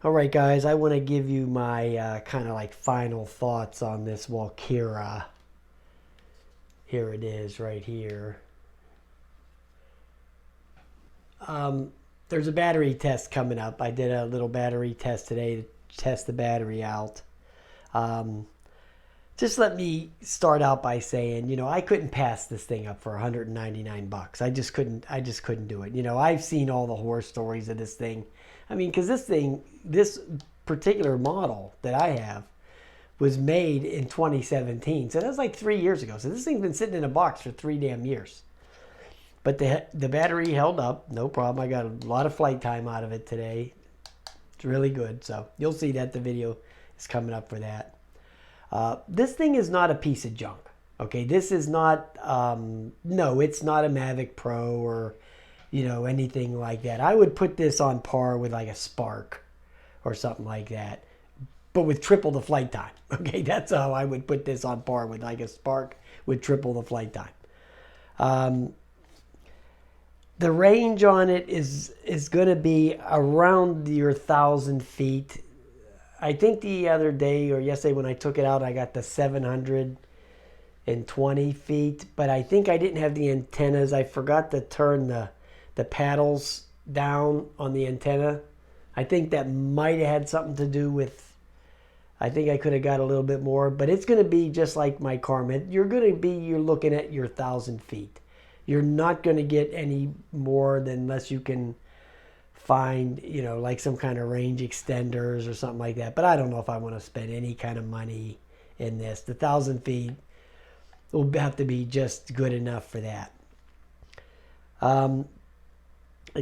All right, guys, I want to give you my kind of like final thoughts on this Walkera. Here it is right here. There's a battery test coming up. I did a little battery test today to test the battery out. Um, just let me start out by saying, I couldn't pass this thing up for 199 bucks. I just couldn't do it. I've seen all the horror stories of this thing. I mean, because this particular model that I have was made in 2017. So that's like 3 years ago. So this thing's been sitting in a box for 3 damn years. But the battery held up, no problem. I got a lot of flight time out of it today. It's really good. So you'll see that the video is coming up for that. This thing is not a piece of junk. Okay, this is not, no, it's not a Mavic Pro or, anything like that. I would put this on par with like a Spark or something like that, but with triple the flight time. Okay, that's how I would put this on par with like a Spark with triple the flight time. The range on it is going to be around your 1,000 feet. I think the other day or yesterday when I took it out, I got the 720 feet, but I think I didn't have the antennas. I forgot to turn the paddles down on the antenna. I think that might have had something to do with, I think I could have got a little bit more, but it's going to be just like my Carmen. You're looking at your 1,000 feet. You're not going to get any more than unless you can find, like some kind of range extenders or something like that. But I don't know if I want to spend any kind of money in this. The 1,000 feet will have to be just good enough for that.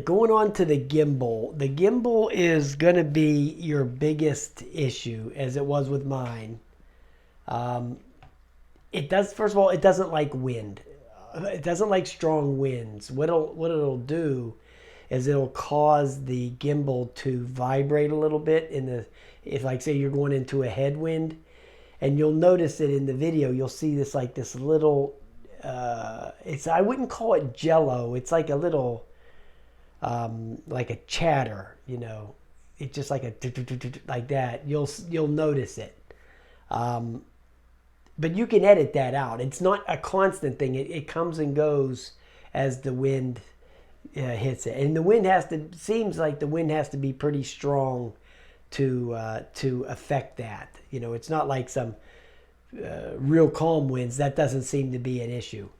Going on to the gimbal. The gimbal is going to be your biggest issue, as it was with mine. First of all, it doesn't like wind. It doesn't like strong winds. What it'll do is it'll cause the gimbal to vibrate a little bit if like say you're going into a headwind, and you'll notice it in the video. You'll see this little, I wouldn't call it jello. It's like a little, like a chatter, It's just like like that. You'll notice it. But you can edit that out. It's not a constant thing. It comes and goes as the wind hits it, and seems like the wind has to be pretty strong to affect that. It's not like some real calm winds. That doesn't seem to be an issue.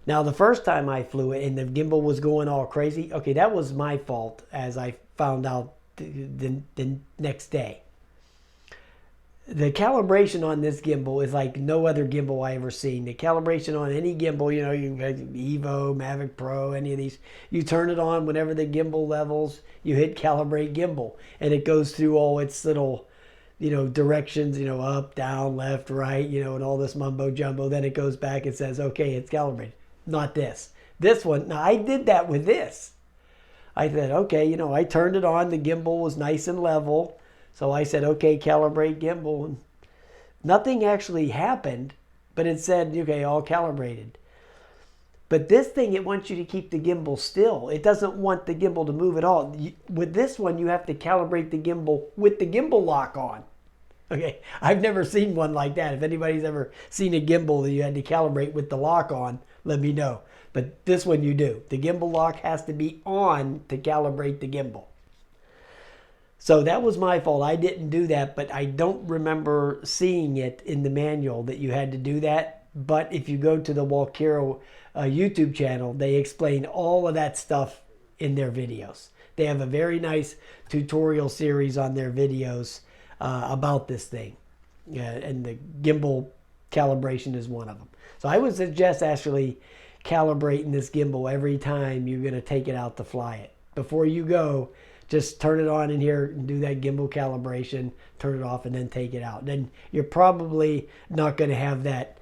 Now, the first time I flew it and the gimbal was going all crazy, okay, that was my fault, as I found out the next day. The calibration on this gimbal is like no other gimbal I ever seen. The calibration on any gimbal, you have Evo, Mavic Pro, any of these, you turn it on whenever the gimbal levels, you hit calibrate gimbal, and it goes through all its little, directions, up, down, left, right, and all this mumbo jumbo. Then it goes back and says, okay, it's calibrated. Not this. This one, now I did that with this. I said, okay, I turned it on. The gimbal was nice and level. So I said, okay, calibrate gimbal. And nothing actually happened, but it said, okay, all calibrated. But this thing, it wants you to keep the gimbal still. It doesn't want the gimbal to move at all. With this one, you have to calibrate the gimbal with the gimbal lock on. Okay, I've never seen one like that. If anybody's ever seen a gimbal that you had to calibrate with the lock on, let me know. But this one you do. The gimbal lock has to be on to calibrate the gimbal. So that was my fault. I didn't do that, but I don't remember seeing it in the manual that you had to do that. But if you go to the Walkera YouTube channel, they explain all of that stuff in their videos. They have a very nice tutorial series on their videos about this thing. And the gimbal calibration is one of them. So I would suggest actually calibrating this gimbal every time you're going to take it out to fly it. Before you go, just turn it on in here and do that gimbal calibration, turn it off, and then take it out. Then you're probably not going to have that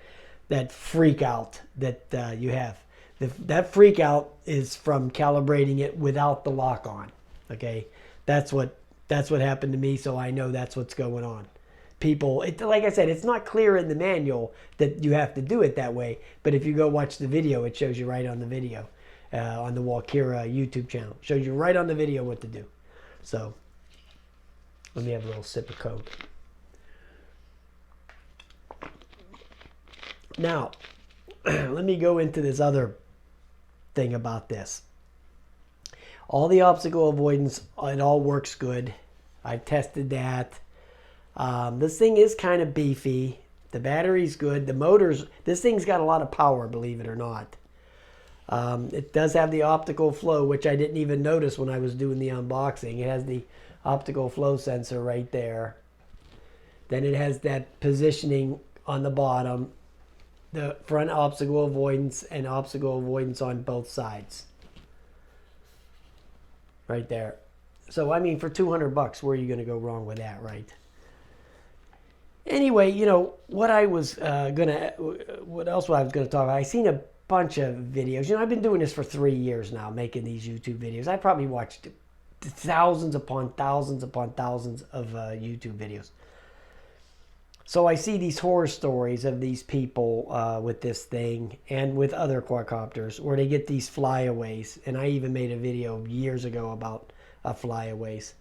freak out that you have. That freak out is from calibrating it without the lock on. Okay, that's what happened to me, so I know that's what's going on. People, like I said, it's not clear in the manual that you have to do it that way, but if you go watch the video, it shows you right on the video. On the Walkera YouTube channel. Shows you right on the video what to do. So Let me have a little sip of Coke. Now, let me go into this other thing about this. All the obstacle avoidance, it all works good. I tested that. This thing is kind of beefy. The battery's good. The motors, this thing's got a lot of power, believe it or not. It does have the optical flow, which I didn't even notice when I was doing the unboxing. It has the optical flow sensor right there. Then it has that positioning on the bottom. The front obstacle avoidance and obstacle avoidance on both sides. Right there. So, I mean, for $200, where are you going to go wrong with that, right? Anyway, you know, what else was I going to talk about? I seen a bunch of videos. You know, I've been doing this for 3 years now, making these YouTube videos. I probably watched thousands upon thousands upon thousands of YouTube videos. So I see these horror stories of these people with this thing and with other quadcopters where they get these flyaways. And I even made a video years ago about flyaways.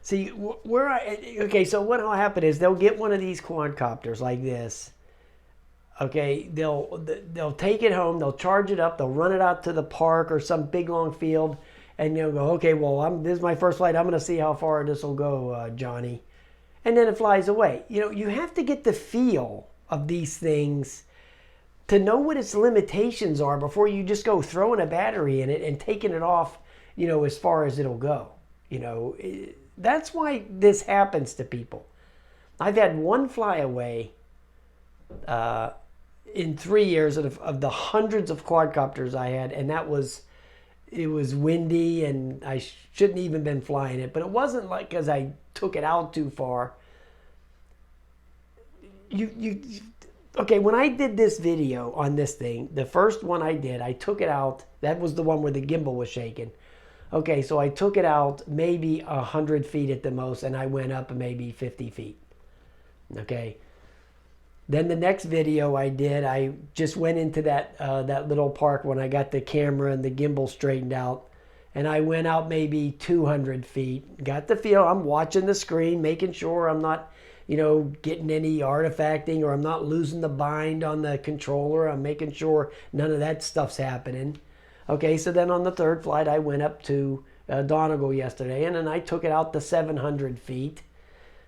See, okay, so what will happen is they'll get one of these quadcopters like this. Okay, they'll take it home, they'll charge it up, they'll run it out to the park or some big long field, and they'll go, okay, well, this is my first flight. I'm going to see how far this will go, Johnny. And then it flies away. You know, you have to get the feel of these things to know what its limitations are before you just go throwing a battery in it and taking it off, you know, as far as it'll go. You know, that's why this happens to people. I've had one flyaway in 3 years of the hundreds of quadcopters I had, and it was windy and I shouldn't even been flying it, but it wasn't like because I took it out too far. Okay, when I did this video on this thing, the first one I did, I took it out. That was the one where the gimbal was shaking. Okay, so I took it out maybe 100 feet at the most, and I went up maybe 50 feet. Okay. Then the next video I did, I just went into that little park when I got the camera and the gimbal straightened out. And I went out maybe 200 feet. Got the feel. I'm watching the screen, making sure I'm not, you know, getting any artifacting or I'm not losing the bind on the controller. I'm making sure none of that stuff's happening. Okay, so then on the third flight, I went up to Donegal yesterday, and then I took it out to 700 feet.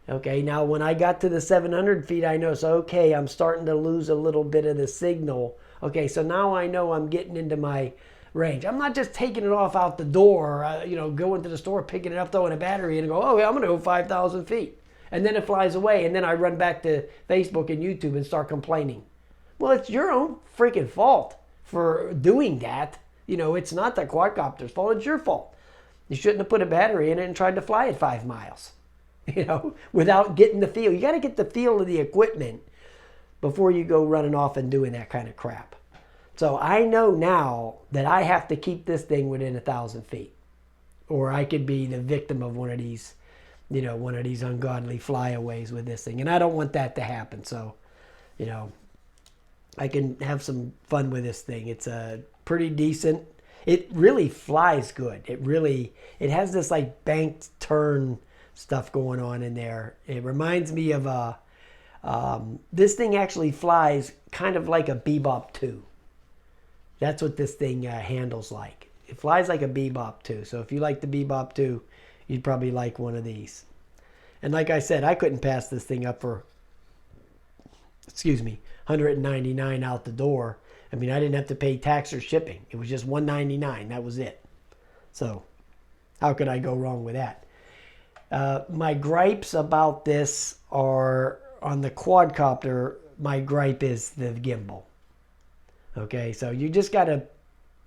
Okay, now when I got to the 700 feet, I noticed, okay, I'm starting to lose a little bit of the signal. Okay, so now I know I'm getting into my range. I'm not just taking it off out the door, you know, going to the store, picking it up, throwing a battery in and go, oh, yeah, I'm going to go 5,000 feet. And then it flies away, and then I run back to Facebook and YouTube and start complaining. Well, it's your own freaking fault for doing that. You know, it's not the quadcopter's fault, it's your fault. You shouldn't have put a battery in it and tried to fly it 5 miles. You know, without getting the feel. You got to get the feel of the equipment before you go running off and doing that kind of crap. So I know now that I have to keep this thing within 1,000 feet, or I could be the victim of one of these, you know, one of these ungodly flyaways with this thing. And I don't want that to happen. So, you know, I can have some fun with this thing. It's pretty decent. It really flies good. It has this like banked turn stuff going on in there. It reminds me of this thing actually flies kind of like a Bebop 2. That's what this thing handles like. It flies like a Bebop 2. So if you like the Bebop 2, you'd probably like one of these. And like I said, I couldn't pass this thing up for, $199 out the door. I mean, I didn't have to pay tax or shipping. It was just $199. That was it. So how could I go wrong with that? My gripes about this are on the quadcopter. My gripe is the gimbal. Okay, so you just got to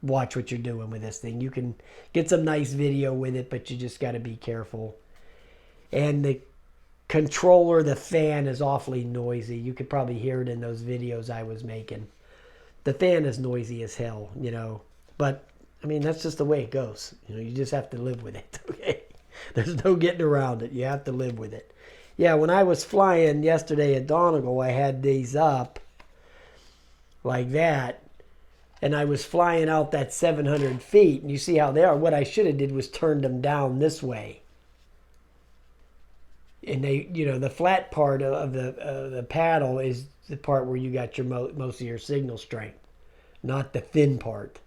watch what you're doing with this thing. You can get some nice video with it, but you just got to be careful. And the controller, the fan is awfully noisy. You could probably hear it in those videos I was making. The fan is noisy as hell, you know. But, I mean, that's just the way it goes. You know, you just have to live with it, okay? There's no getting around it. You have to live with it. Yeah, when I was flying yesterday at Donegal, I had these up like that. And I was flying out that 700 feet. And you see how they are. What I should have did was turned them down this way. and they, you know, the flat part of the paddle is the part where you got your most of your signal strength, not the thin part.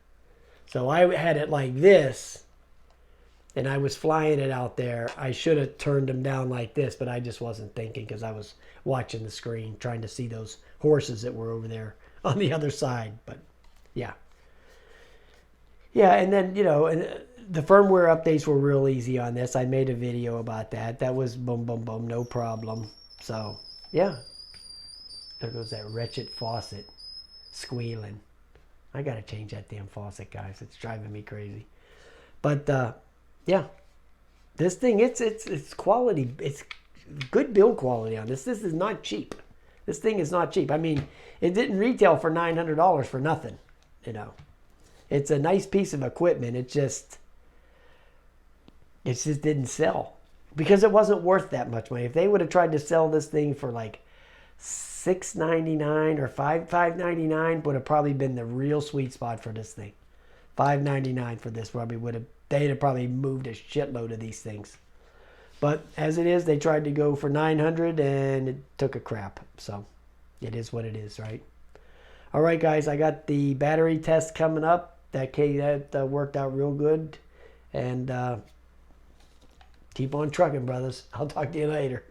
So I had it like this, and I was flying it out there. I should have turned them down like this, but I just wasn't thinking because I was watching the screen, trying to see those horses that were over there on the other side. But yeah. Yeah, and then, you know, and the firmware updates were real easy on this. I made a video about that. That was boom, boom, boom, no problem. So, yeah. There goes that wretched faucet squealing. I got to change that damn faucet, guys. It's driving me crazy. But, yeah. This thing, it's quality. It's good build quality on this. This is not cheap. This thing is not cheap. I mean, it didn't retail for $900 for nothing, you know. It's a nice piece of equipment. It just didn't sell because it wasn't worth that much money. If they would have tried to sell this thing for like $6.99 or $5.99 would have probably been the real sweet spot for this thing. $5.99 for this probably would have. They'd have probably moved a shitload of these things. But as it is, they tried to go for $900 and it took a crap. So it is what it is, right? All right, guys, I got the battery test coming up. That worked out real good. And keep on trucking, brothers. I'll talk to you later.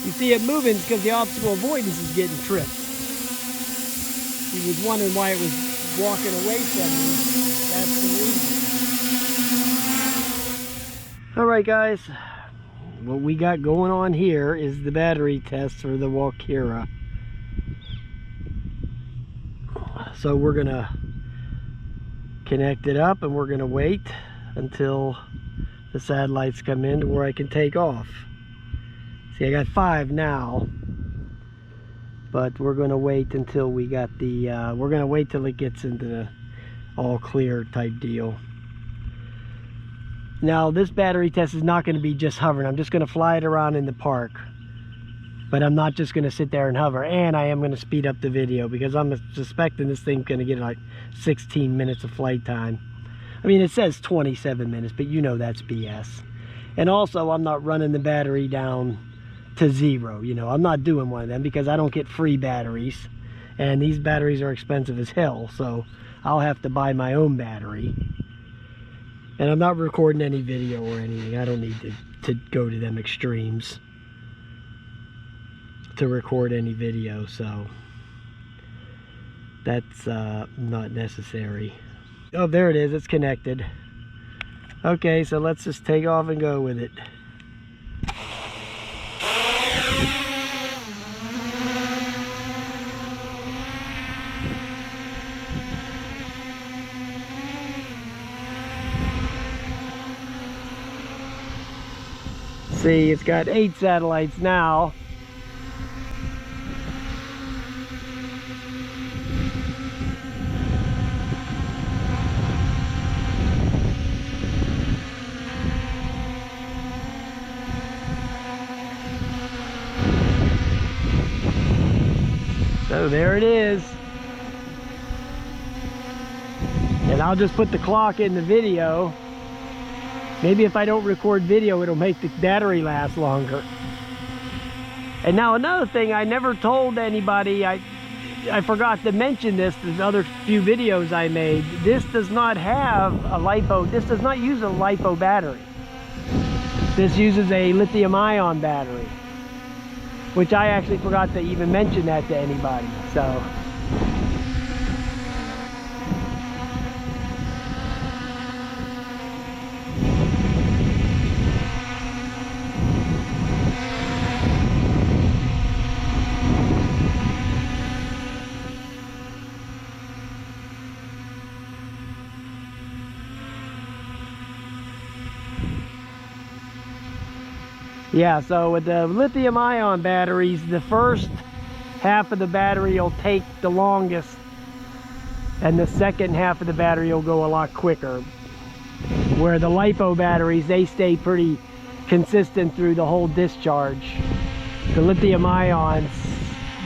You see it moving because the obstacle avoidance is getting tripped. He was wondering why it was walking away from me. That's the reason. Alright guys, what we got going on here is the battery test for the Walkera. So we're going to connect it up and we're going to wait until the satellites come in to where I can take off. See, I got 5 now. But we're going to wait until we got the, we're going to wait till it gets into the all clear type deal. Now, this battery test is not going to be just hovering. I'm just going to fly it around in the park. But I'm not just going to sit there and hover. And I am going to speed up the video because I'm suspecting this thing's going to get like 16 minutes of flight time. I mean, it says 27 minutes, but you know that's BS. And also, I'm not running the battery down to 0. You know, I'm not doing one of them because I don't get free batteries, and these batteries are expensive as hell, so I'll have to buy my own battery. And I'm not recording any video or anything. I don't need to go to them extremes to record any video, so that's not necessary. Oh, there it is. It's connected. Okay, so let's just take off and go with it. See, it's got 8 satellites now. So there it is. And I'll just put the clock in the video. Maybe if I don't record video, it'll make the battery last longer. And now another thing I never told anybody, I forgot to mention this in the other few videos I made. This does not have a LiPo, this does not use a LiPo battery. This uses a lithium-ion battery, which I actually forgot to even mention that to anybody. So yeah, so with the lithium-ion batteries, the first half of the battery will take the longest, and the second half of the battery will go a lot quicker. Where the LiPo batteries, they stay pretty consistent through the whole discharge. The lithium ions,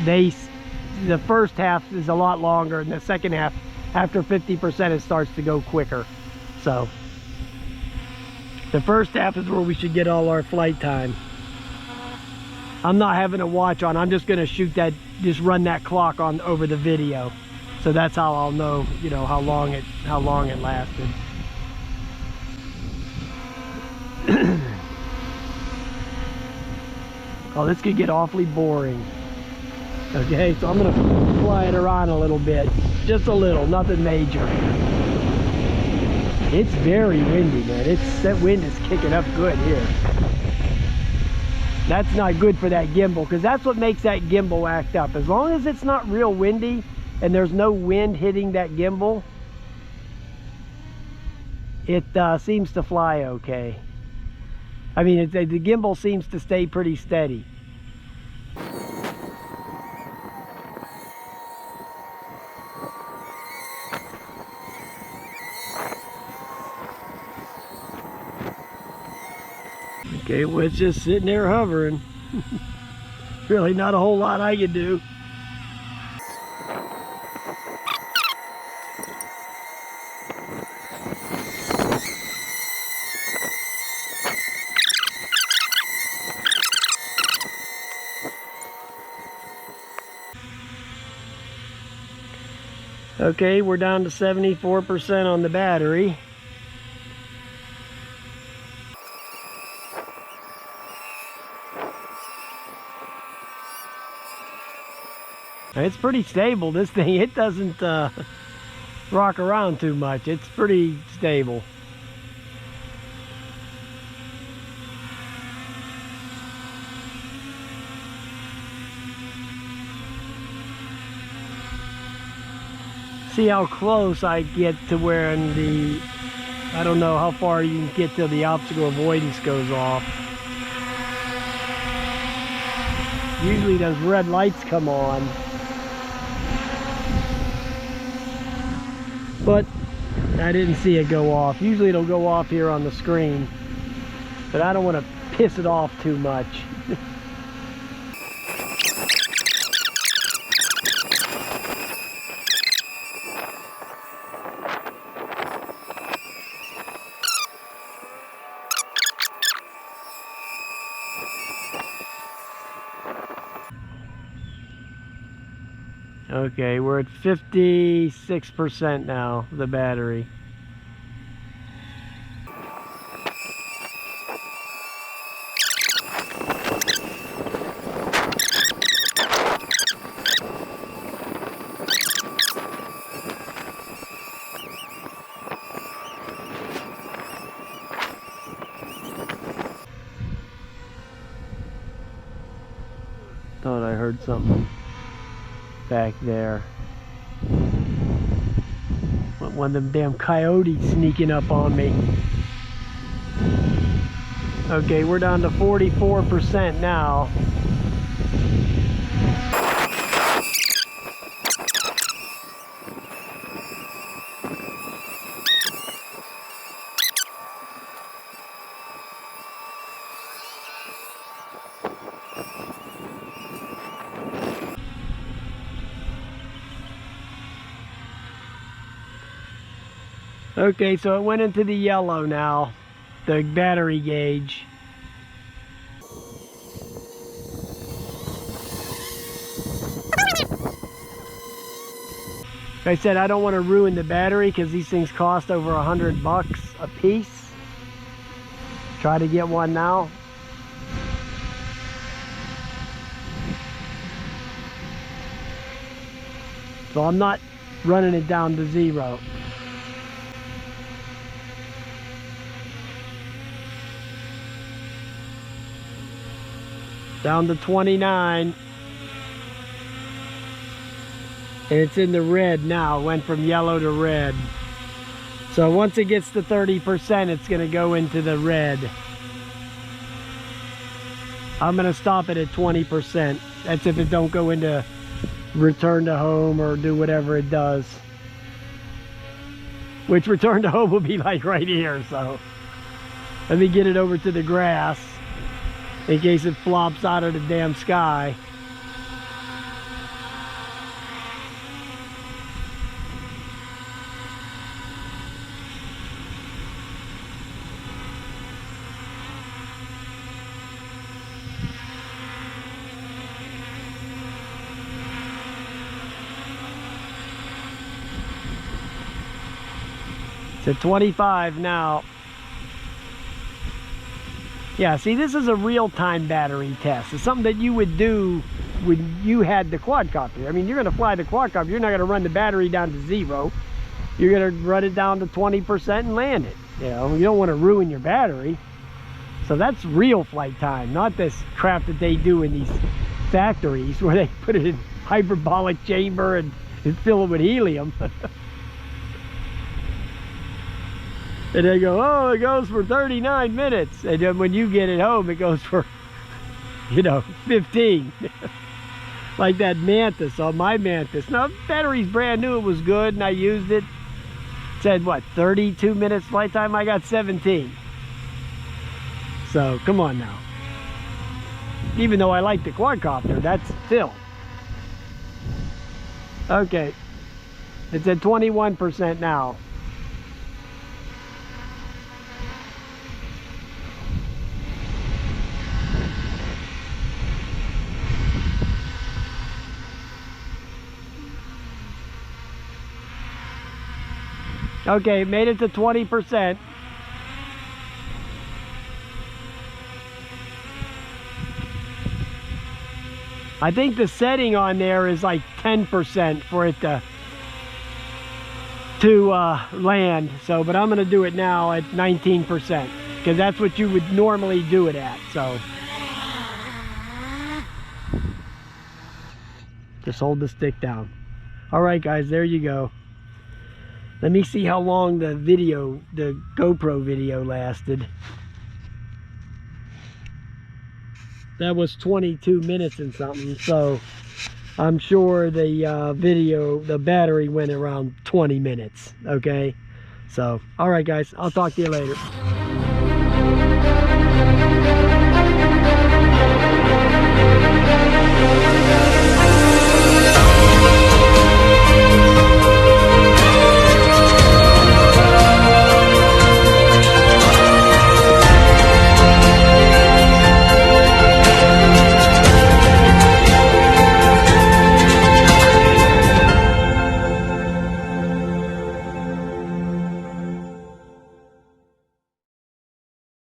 the first half is a lot longer, and the second half, after 50%, it starts to go quicker. So the first half is where we should get all our flight time. I'm not having a watch on. I'm just going to shoot that, just run that clock on over the video. So that's how I'll know, you know, how long it lasted. Oh, this could get awfully boring. Okay, so I'm going to fly it around a little bit. Just a little, nothing major. It's very windy, man. That wind is kicking up good here. That's not good for that gimbal, because that's what makes that gimbal act up. As long as it's not real windy and there's no wind hitting that gimbal, it seems to fly okay. I mean, the gimbal seems to stay pretty steady. Okay, well, it's just sitting there hovering. Really not a whole lot I can do. Okay, we're down to 74% on the battery. It's pretty stable, this thing. It doesn't rock around too much. It's pretty stable. See how close I get to where I don't know how far you can get till the obstacle avoidance goes off. Usually those red lights come on. But I didn't see it go off. Usually it'll go off here on the screen, but I don't want to piss it off too much. Okay, we're at 56% now, the battery. Thought I heard something back there. One of them damn coyotes sneaking up on me. Okay, we're down to 44% now. Okay, so it went into the yellow now, the battery gauge. Like I said, I don't want to ruin the battery because these things cost over $100 a piece. Try to get one now. So I'm not running it down to 0. Down to 29. And it's in the red now. It went from yellow to red. So once it gets to 30%, it's going to go into the red. I'm going to stop it at 20%. That's if it don't go into return to home or do whatever it does. Which return to home will be like right here, so. Let me get it over to the grass in case it flops out of the damn sky. It's at 25 now. Yeah, see, this is a real-time battery test. It's something that you would do when you had the quadcopter. I mean, you're going to fly the quadcopter. You're not going to run the battery down to 0. You're going to run it down to 20% and land it. You know, you don't want to ruin your battery. So that's real flight time, not this crap that they do in these factories where they put it in hyperbolic chamber and fill it with helium. And they go, oh, it goes for 39 minutes. And then when you get it home, it goes for, you know, 15. Like that Mantis on my Mantis. Now, the battery's brand new. It was good, and I used it. It said, what, 32 minutes flight time? I got 17. So, come on now. Even though I like the quadcopter, that's still. Okay. It's at 21% now. Okay, made it to 20%. I think the setting on there is like 10% for it to land. So, but I'm going to do it now at 19% because that's what you would normally do it at. So, just hold the stick down. All right, guys, there you go. Let me see how long the video, the GoPro video lasted. That was 22 minutes and something, so I'm sure the video, the battery went around 20 minutes, okay? So, all right, guys, I'll talk to you later.